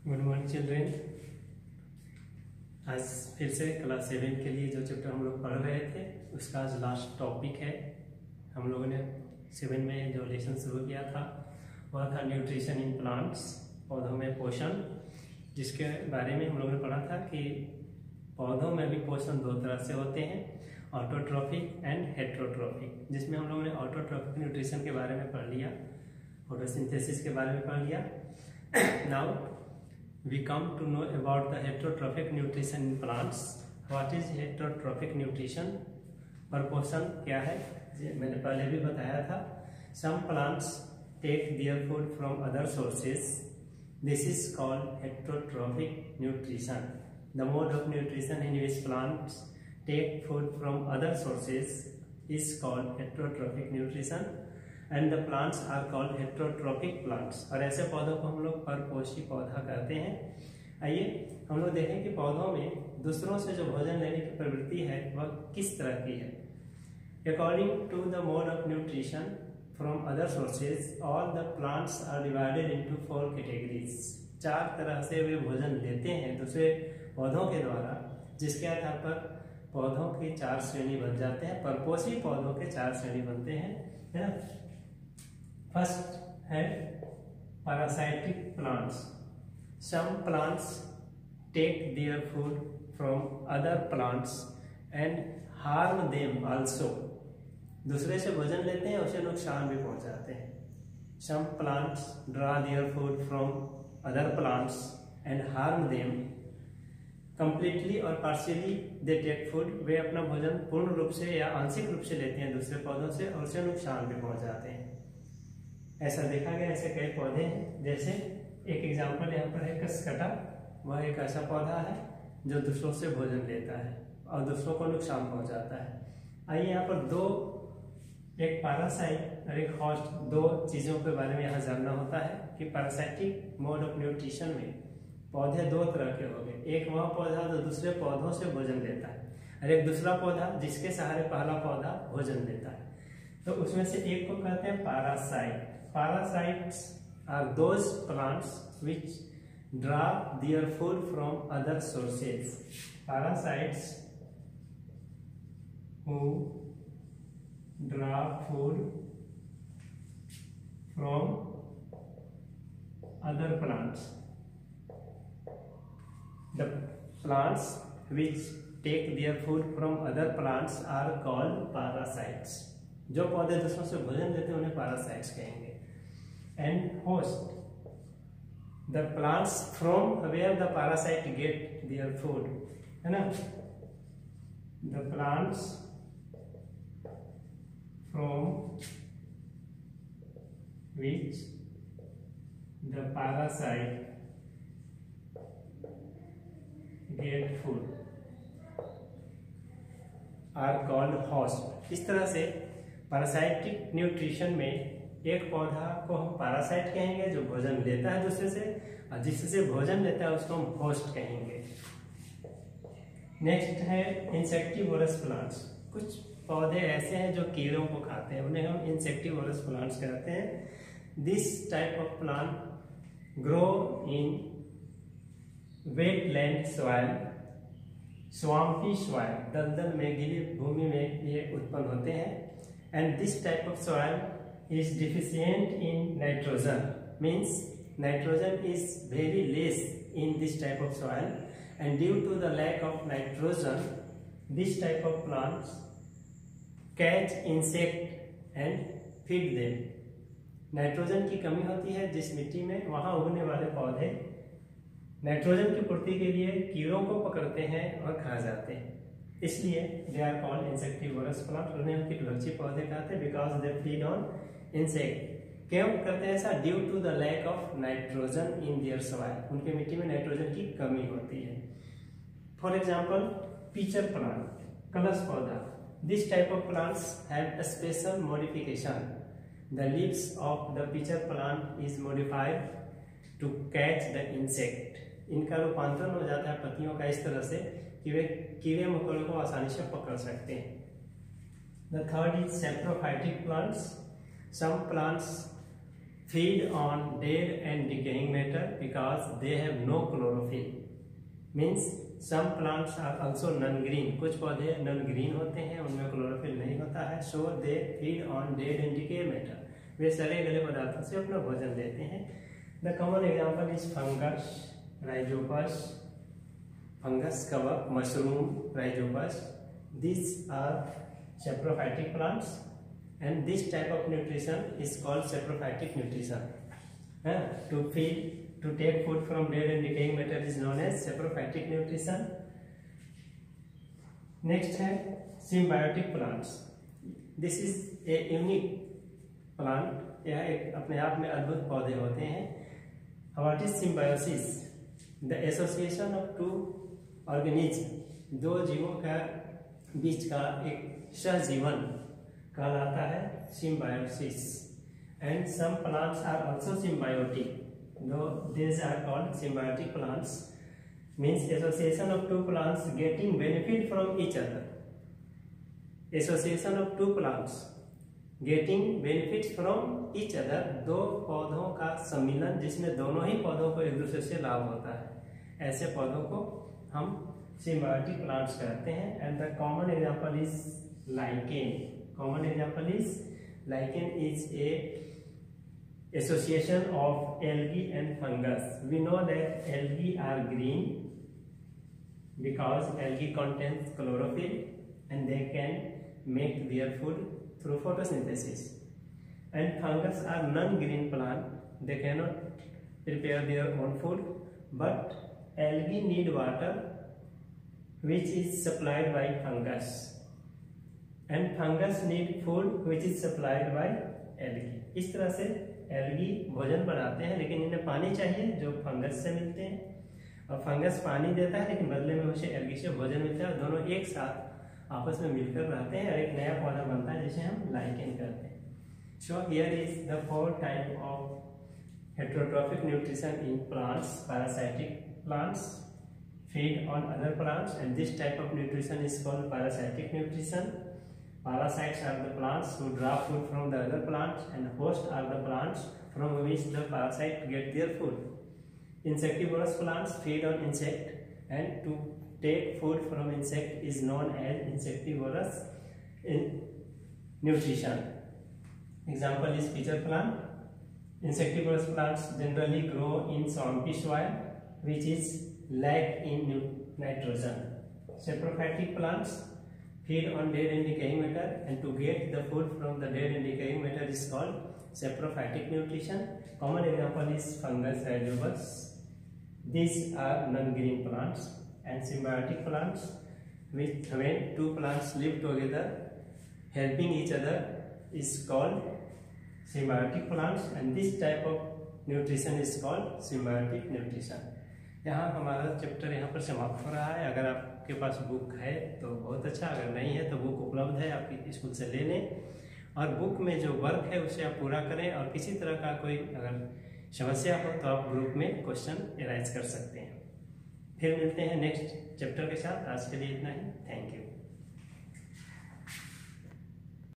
Good morning children. आज फिर से क्लास 7 के लिए जो चैप्टर हम लोग पढ़ रहे थे उसका आज लास्ट टॉपिक है। हम लोगों ने 7 में जो लेसन शुरू किया था वह था न्यूट्रिशन इन प्लांट्स, पौधों में पोषण, जिसके बारे में हम लोगों ने पढ़ा था कि पौधों में भी पोषण दो तरह से होते हैं, ऑटोट्रॉफिक एंड हेट्रोट्रॉफिक। जिसमें हम लोगों ने ऑटोट्रॉफिक न्यूट्रिशन के बारे में पढ़ लिया, फोटोसिंथेसिस के बारे में पढ़ लिया। Now we come to know about the heterotrophic nutrition in plants. What is heterotrophic nutrition? Proportion क्या है मैंने पहले भी बताया था। Some plants take their food from other sources. This is called heterotrophic nutrition. The mode of nutrition in which plants take food from other sources is called heterotrophic nutrition. And the plants are called heterotrophic plants. और ऐसे पौधों को हम लोग परपोषी पौधा कहते हैं। आइए हम लोग देखें कि पौधों में दूसरों से जो भोजन लेने की प्रवृत्ति है वह किस तरह की है। According to the mode of nutrition from other sources, all the plants are divided into 4 categories. 4 तरह से वे भोजन लेते हैं दूसरे पौधों के द्वारा, जिसके आधार पर पौधों की 4 श्रेणी बन जाते हैं। परपोषी पौधों के 4 श्रेणी बनते हैं, है ना। फर्स्ट है parasitic plants. Some plants take their food from other plants and harm them also. दूसरे से भोजन लेते हैं, उसे नुकसान भी पहुंचाते हैं। Some plants draw their food from other plants and harm them completely और पार्शियली दे टेक फूड। वे अपना भोजन पूर्ण रूप से या आंशिक रूप से लेते हैं दूसरे पौधों से और उसे नुकसान भी पहुंचाते हैं। ऐसा देखा गया, ऐसे कई पौधे हैं। जैसे एक एग्जांपल यहाँ पर है कसकटा। वह एक ऐसा पौधा है जो दूसरों से भोजन लेता है और दूसरों को नुकसान पहुंचाता है। आइए यहाँ पर एक पैरासाइट और एक होस्ट, 2 चीजों के बारे में यहाँ जानना होता है कि पैरासाइटिक मोड ऑफ न्यूट्रिशन में पौधे 2 तरह के हो गए। एक वह पौधा जो दूसरे पौधों से भोजन लेता है और एक दूसरा पौधा जिसके सहारे पहला पौधा भोजन लेता है। तो उसमें से एक को कहते हैं parasite. Parasites are those plants which draw their food from other sources. Parasites who draw food from other plants. The plants which take their food from other plants are called parasites. जो पौधे दूसरों से भोजन लेते हैं उन्हें parasites कहेंगे। And host, the plants from where the parasite get their food, है ना। The plants from which the parasite get food are called host। इस तरह से पैरासाइटिक न्यूट्रिशन में एक पौधा को हम पैरासाइट कहेंगे जो भोजन लेता है दूसरे से, और जिससे भोजन लेता है उसको हम होस्ट कहेंगे। नेक्स्ट है इंसेक्टिवोरस प्लांट्स। कुछ पौधे ऐसे हैं जो कीड़ों को खाते हैं, उन्हें हम इंसेक्टिवोरस प्लांट्स कहते हैं। This type of plant grow in wetland soil, swampy soil, दलदल में, गीली भूमि में ये उत्पन्न होते हैं। And this type of soil is deficient in nitrogen, means nitrogen is very less in this type of soil, and due to the lack of nitrogen this type of plants catch insect and feed them। Nitrogen की कमी होती है जिस मिट्टी में, वहां उगने वाले पौधे नाइट्रोजन की पूर्ति के लिए कीड़ों को पकड़ते हैं और खा जाते हैं, इसलिए they are called insectivorous plant. उन्हें हम कीटभक्षी पौधे कहते हैं because they feed on insect. क्यों करते हैं ऐसा? Due to the lack of nitrogen in their soil, उनके मिट्टी में नाइट्रोजन की कमी होती है। फॉर एग्जांपल पीचर प्लांट, कलश पौधा। This type of plants have a special modification. The leaves of the pitcher plant is modified to catch the insect. इनका रूपांतरण हो जाता है पत्तियों का इस तरह से कि वे कीड़े मकोड़ों को आसानी से पकड़ सकते हैं। The third is saprophytic plants. Some plants feed on dead and decaying matter because they have no chlorophyll. Means some plants are also non-green. कुछ पौधे non-green होते हैं, उनमें क्लोरोफिल नहीं होता है. So they feed on dead and decaying matter. वे सड़े गले पदार्थों से अपना भोजन लेते हैं. The common example is fungus, rhizopus, fungus, कवक, mushroom, rhizopus. These are saprophytic plants. And this type of nutrition is called saprophytic nutrition. To take food from dead and decaying matter is known as saprophytic nutrition. Next है symbiotic plants. This is a unique plant. यह एक अपने आप में अद्भुत पौधे होते हैं. What is symbiosis? The association of two organisms, दो जीवों का बीच का एक सहजीवन कहलाता है symbiosis. And some plants are also symbiotic, though these are called symbiotic plants. Means association of two plants getting benefit from each other. Association of two plants getting benefits from each other. दो पौधों का सम्मिलन जिसमें दोनों ही पौधों को एक दूसरे से लाभ होता है, ऐसे पौधों को हम symbiotic plants कहते हैं. And the common example is lichen. Common example is lichen is a association of algae and fungus. We know that algae are green because algae contains chlorophyll and they can make their food through photosynthesis. And fungus are non-green plant. They cannot prepare their own food, but algae need water which is supplied by fungus. And fungus need food which is supplied by algae. इस तरह से algae भोजन बनाते हैं, लेकिन इन्हें पानी चाहिए जो फंगस से मिलते हैं, और फंगस पानी देता है लेकिन बदले में उसे एल्गी से भोजन मिलता है. दोनों एक साथ आपस में मिलकर रहते हैं और एक नया पौधा बनता है जिसे हम लाइकेन कहते हैं. So here is the 4 type of heterotrophic nutrition in plants. Parasitic plants feed on other plants, and this type of nutrition is called parasitic nutrition. Parasites are the plants who draw food from the other plants, and hosts are the plants from which the parasite get their food. Insectivorous plants feed on insect, and to take food from insect is known as insectivorous nutrition. Example is pitcher plant. Insectivorous plants generally grow in swampy soil which is lack in nitrogen. Saprophytic plants feed on dead and decaying matter, and to get the food from the dead and decaying matter is called saprophytic nutrition. Common example is fungus, rhizopus. These are non-green plants. And symbiotic plants, which when two plants live together helping each other is called symbiotic plants, and this type of nutrition is called symbiotic nutrition. यहाँ हमारा chapter यहाँ पर समाप्त हो रहा है. अगर आपके पास बुक है तो बहुत अच्छा, अगर नहीं है तो बुक उपलब्ध है, आपकी स्कूल से ले लें और बुक में जो वर्क है उसे आप पूरा करें. और किसी तरह का कोई अगर समस्या हो तो आप ग्रुप में क्वेश्चन एराइज कर सकते हैं. फिर मिलते हैं नेक्स्ट चैप्टर के साथ. आज के लिए इतना ही. Thank you.